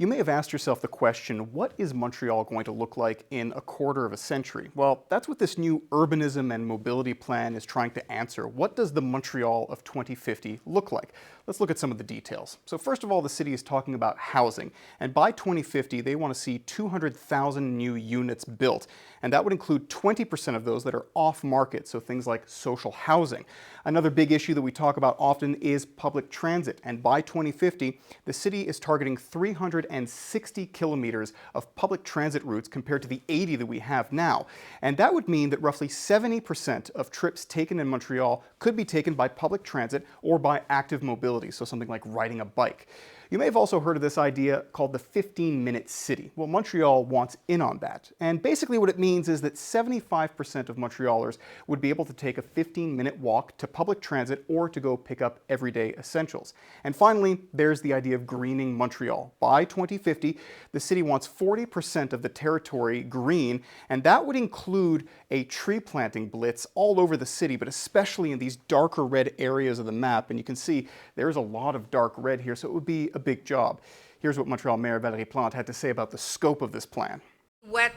You may have asked yourself the question, what is Montreal going to look like in a quarter of a century? Well, that's what this new urbanism and mobility plan is trying to answer. What does the Montreal of 2050 look like? Let's look at some of the details. So first of all, the city is talking about housing, and by 2050 they want to see 200,000 new units built, and that would include 20% of those that are off-market, so things like social housing. Another big issue that we talk about often is public transit, and by 2050 the city is targeting 360 kilometers of public transit routes compared to the 80 that we have now. And that would mean that roughly 70% of trips taken in Montreal could be taken by public transit or by active mobility, so something like riding a bike. You may have also heard of this idea called the 15-minute city. Well, Montreal wants in on that. And basically what it means is that 75% of Montrealers would be able to take a 15-minute walk to public transit or to go pick up everyday essentials. And finally, there's the idea of greening Montreal. By 2050, the city wants 40% of the territory green, and that would include a tree planting blitz all over the city, but especially in these darker red areas of the map. And you can see there's a lot of dark red here, so it would be a big job. Here's what Montreal Mayor Valérie Plante had to say about the scope of this plan. What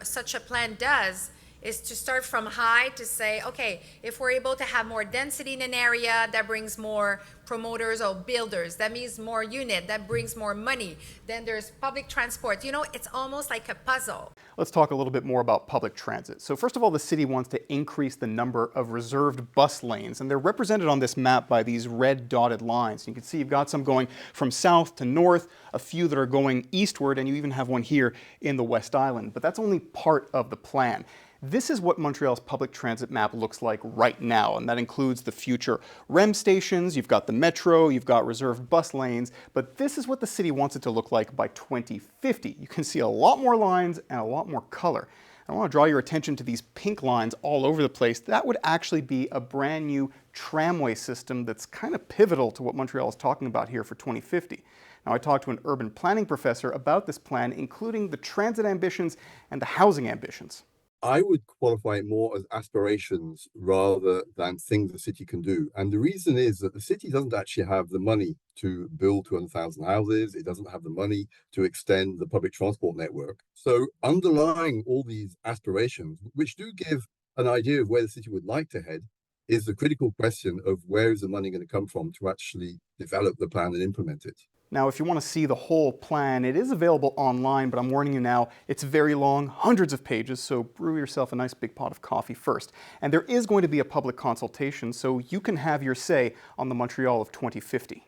such a plan does is to start from high to say, okay, if we're able to have more density in an area, that brings more promoters or builders. That means more unit, that brings more money. Then there's public transport. You know, it's almost like a puzzle. Let's talk a little bit more about public transit. So first of all, the city wants to increase the number of reserved bus lanes, and they're represented on this map by these red dotted lines. You can see you've got some going from south to north, a few that are going eastward, and you even have one here in the West Island. But that's only part of the plan. This is what Montreal's public transit map looks like right now, and that includes the future REM stations, you've got the metro, you've got reserved bus lanes, but this is what the city wants it to look like by 2050. You can see a lot more lines and a lot more color. I want to draw your attention to these pink lines all over the place. That would actually be a brand new tramway system that's kind of pivotal to what Montreal is talking about here for 2050. Now, I talked to an urban planning professor about this plan, including the transit ambitions and the housing ambitions. I would qualify it more as aspirations rather than things the city can do. And the reason is that the city doesn't actually have the money to build 200,000 houses. It doesn't have the money to extend the public transport network. So underlying all these aspirations, which do give an idea of where the city would like to head, is the critical question of where is the money going to come from to actually develop the plan and implement it. Now, if you want to see the whole plan, it is available online, but I'm warning you now, it's very long, hundreds of pages, so brew yourself a nice big pot of coffee first. And there is going to be a public consultation, so you can have your say on the Montreal of 2050.